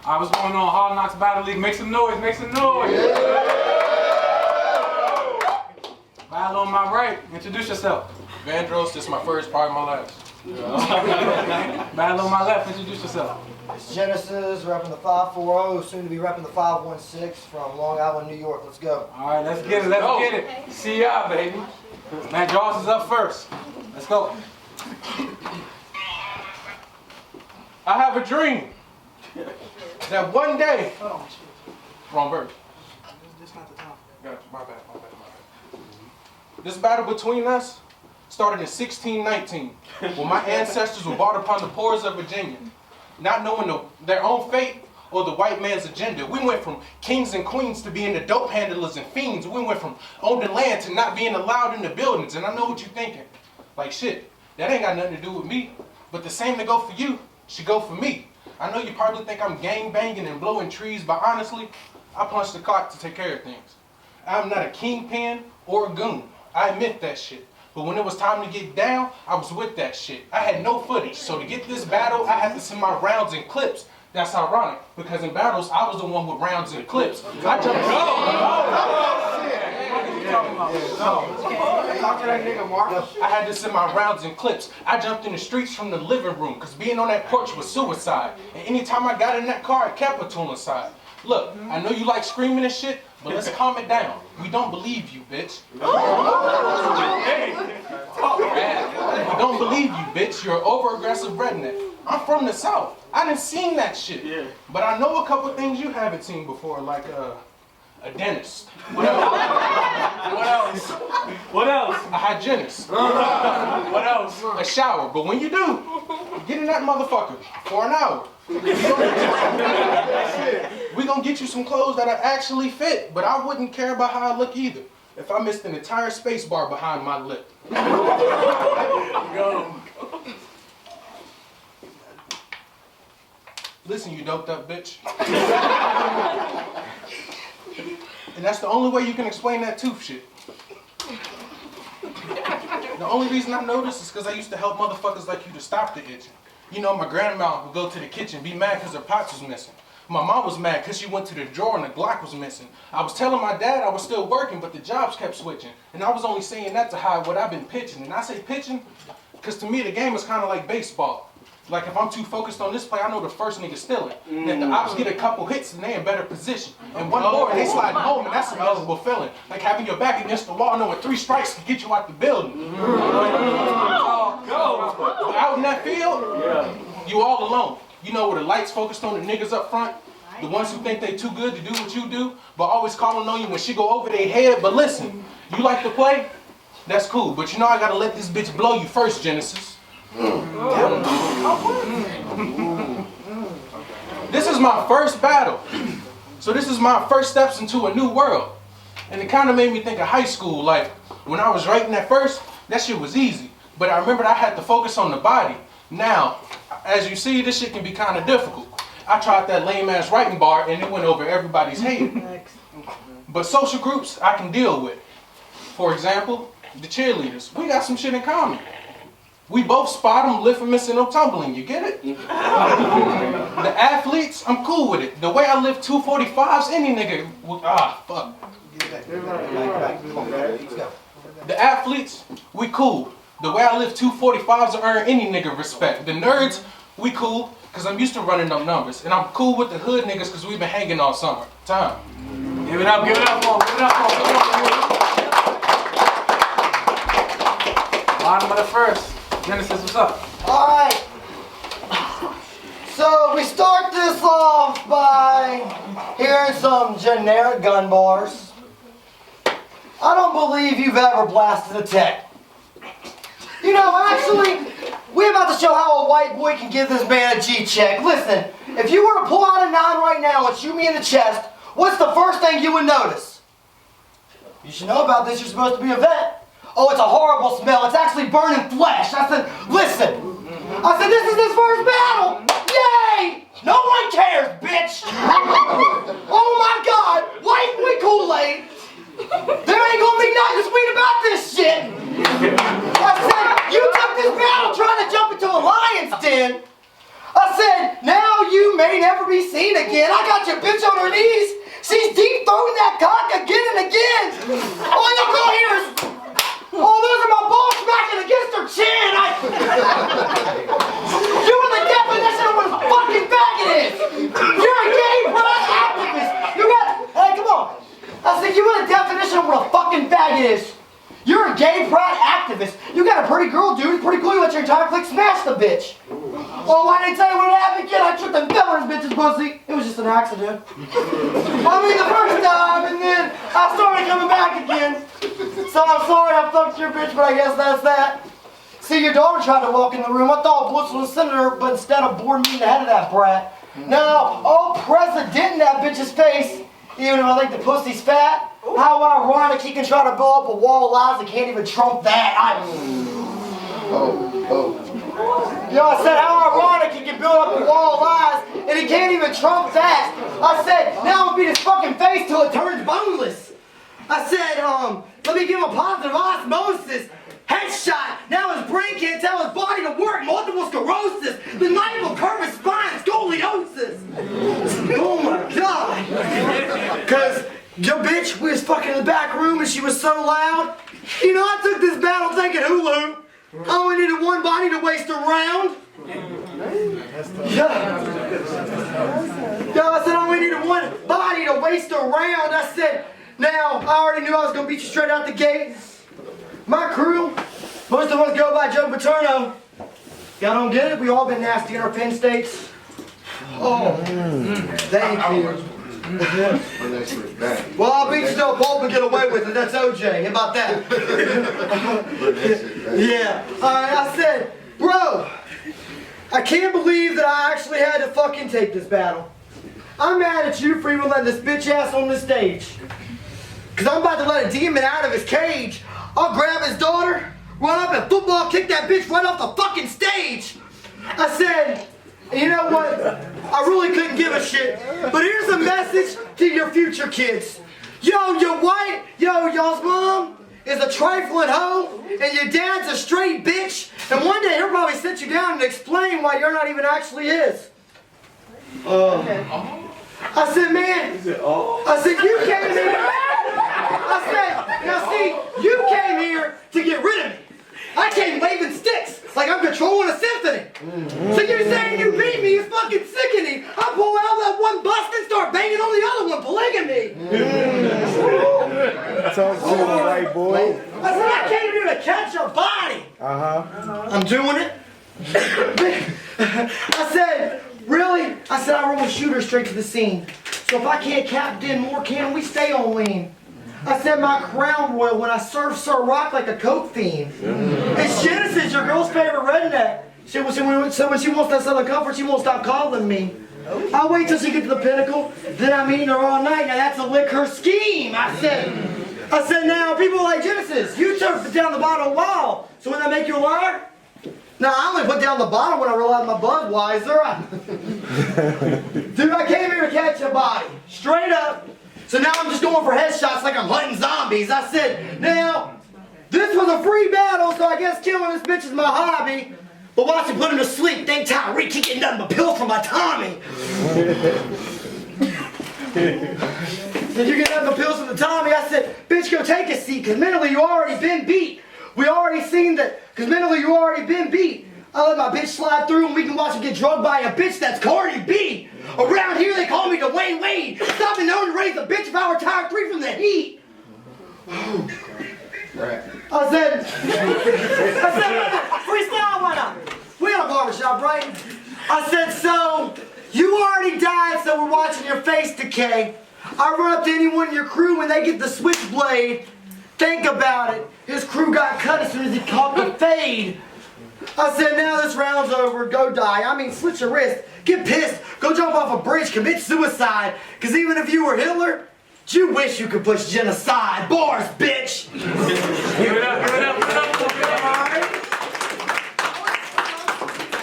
All right, what's going on? Hardknockz Battle League. Make some noise, make some noise. Yeah. Battle on my right. Introduce yourself. Vandross, this is my first part of my life. Battle on my left. Introduce yourself. It's Genesis, repping the 540, soon to be repping the 516 from Long Island, New York. Let's go. All right, let's get it. Let's get it. See y'all, baby. Vandross is up first. Let's go. I have a dream that one day. Wrong verse. This not the time. Got you. My bad. This battle between us started in 1619 when my ancestors were brought upon the poors of Virginia, not knowing their own fate or the white man's agenda. We went from kings and queens to being the dope handlers and fiends. We went from owning land to not being allowed in the buildings. And I know what you're thinking. Like, shit, that ain't got nothing to do with me. But the same that go for you should go for me. I know you probably think I'm gang banging and blowing trees, but honestly, I punch the clock to take care of things. I'm not a kingpin or a goon. I admit that shit. But when it was time to get down, I was with that shit. I had no footage, so to get this battle, I had to send my rounds and clips. That's ironic, because in battles, I was the one with rounds and clips. I jumped I had to send my rounds and clips. I jumped in the streets from the living room, because being on that porch was suicide. And anytime I got in that car, I kept a tool inside. Look, I know you like screaming and shit, but let's calm it down. We don't believe you, bitch. We don't believe you, bitch. You're an over-aggressive redneck. I'm from the South. I done seen that shit. Yeah. But I know a couple things you haven't seen before, like a dentist. What else? What else? What else? A hygienist. What else? A shower. But when you do, get in that motherfucker for an hour. We gonna get you some clothes that are actually fit, but I wouldn't care about how I look either if I missed an entire space bar behind my lip. Go. Listen, you doped up bitch. And that's the only way you can explain that tooth shit. The only reason I know this is because I used to help motherfuckers like you to stop the itching. You know, my grandma would go to the kitchen, be mad because her pots was missing. My mom was mad because she went to the drawer and the Glock was missing. I was telling my dad I was still working, but the jobs kept switching. And I was only saying that to hide what I've been pitching. And I say pitching because to me the game is kind of like baseball. Like if I'm too focused on this play, I know the first nigga steal it. And if the ops get a couple hits, and they in better position. And one more, and they slide home, and that's a miserable feeling. Like having your back against the wall, knowing 3 strikes can get you out the building. But out in that field, you all alone. You know where the lights focused on the niggas up front, the ones who think they too good to do what you do, but always calling on you when she go over their head. But listen, you like to play? That's cool. But you know I gotta let this bitch blow you first, Genesis. This is my first battle. So this is my first steps into a new world. And it kind of made me think of high school. Like when I was writing at first, that shit was easy. But I remembered I had to focus on the body. Now, as you see, this shit can be kind of difficult. I tried that lame ass writing bar and it went over everybody's head. But social groups I can deal with. For example, the cheerleaders. We got some shit in common. We both spot them, lift them, and send them tumbling. You get it? The athletes, I'm cool with it. The way I lift 245s, any nigga would, fuck. The athletes, we cool. The way I lift 245s will earn any nigga respect. The nerds, we cool, because I'm used to running them numbers. And I'm cool with the hood niggas because we've been hanging all summer. Time. Give it up, give it up for him, give it up for him. Bottom of the first. Genesis, what's up? Alright. So we start this off by hearing some generic gun bars. I don't believe you've ever blasted a tech. You know, actually, we're about to show how a white boy can give this man a G-check. Listen, if you were to pull out a 9 right now and shoot me in the chest, what's the first thing you would notice? You should know about this, you're supposed to be a vet. Oh, it's a horrible smell. It's actually burning flesh. I said, listen. I said, this is his first battle. Yay! No one cares, bitch. Oh my God. White boy Kool-Aid. There ain't gonna be nothing sweet about this shit. I said, you took this battle trying to jump into a lion's den. I said, now you may never be seen again. again. I got your bitch on her knees. She's deep throwing that cock again and again. All you go here is, oh, those are my balls smacking against her chin. You are the definition of what a fucking faggot is. You're a gay pride activist. Hey, come on. I said, you are the definition of what a fucking faggot is. You're a gay pride activist. You got a pretty girl, dude. It's pretty cool. You let your entire clique smash the bitch. Oh, I didn't tell you what happened, kid. I tripped and fell on this bitch's pussy. It was just an accident. I mean, the first time, and then I started coming back again. So I'm sorry I fucked your bitch, but I guess that's that. See, your daughter tried to walk in the room. I thought Bush was senator, but instead of board meeting the head of that brat. Now, all president in that bitch's face, even if I think the pussy's fat. How ironic he can try to build up a wall of lies and can't even trump that. You know, I said, how ironic he can build up a wall of lies and he can't even trump that. I said, now I'll beat his fucking face till it turns boneless. I said, let me give him a positive osmosis. Headshot. Now his brain can't tell his body to work. Multiple sclerosis. The night will curve his spine. Scoliosis. Oh my God. Because your bitch was fucking in the back room and she was so loud. You know, I took this battle taking hula. I only needed one body to waste a round. Yeah, I said I only needed one body to waste a round. I said, now, I already knew I was going to beat you straight out the gate. My crew, most of us go by Joe Paterno. Y'all don't get it? We all been nasty in our Penn States. Oh, thank you. Well, I'll beat you to a pulp and get away with it. That's OJ. How about that? Yeah. Alright, I said, bro, I can't believe that I actually had to fucking take this battle. I'm mad at you for even letting this bitch ass on the stage. Because I'm about to let a demon out of his cage. I'll grab his daughter, run up and football kick that bitch right off the fucking stage. I said, you know what? I really couldn't give a shit. But here's a message to your future kids. Yo, y'all's mom is a trifling hoe, and your dad's a straight bitch, and one day he'll probably sit you down and explain why you're not even actually his. I said, man, I said, you came here. I said, now see, you came here to get rid of me. I came waving sticks like I'm controlling a symphony. So you're saying you beat me is fucking sickening. I pull out that one bust and start banging on the other one, polygamy. Talk to me, white boy. I said, I came here to catch your body. I'm doing it. I said, really? I said, I roll a shooter straight to the scene. So if I can't cap Den more, can we stay on lean? I said my crown royal when I serve Sir Rock like a coke fiend. It's Genesis, your girl's favorite redneck. So when she wants that Southern comfort, she won't stop calling me. I'll wait till she gets to the pinnacle, then I'm eating her all night. Now that's a lick her scheme. I said now people like Genesis, you took down the bottle wall. So when that make you a liar? No, I only put down the bottle when I realized my Budweiser. Dude, I came here to catch a body. Straight up. So now I'm just going for headshots like I'm hunting zombies. I said, now, this was a free battle, so I guess killing this bitch is my hobby. But watch me put him to sleep. Think Tyreek keep getting nothing but pills from my Tommy. Did you get nothing but pills from the Tommy? I said, bitch, go take a seat, because mentally you already been beat. We already seen that, because mentally you already been beat. I let my bitch slide through and we can watch him get drugged by a bitch that's Cardi B. Around here they call me Dwayne Wade. Stop me known to raise a bitch if I retire 3 from the heat. I said, freestyle, why not? We got a barbershop, right? I said, so, you already died, so we're watching your face decay. I run up to anyone in your crew when they get the switchblade. Think about it. His crew got cut as soon as he caught the fade. I said, now this round's over, go die. I mean, slit your wrist, get pissed, go jump off a bridge, commit suicide. Because even if you were Hitler, you wish you could push genocide. Bars, bitch! Give it up, give it up.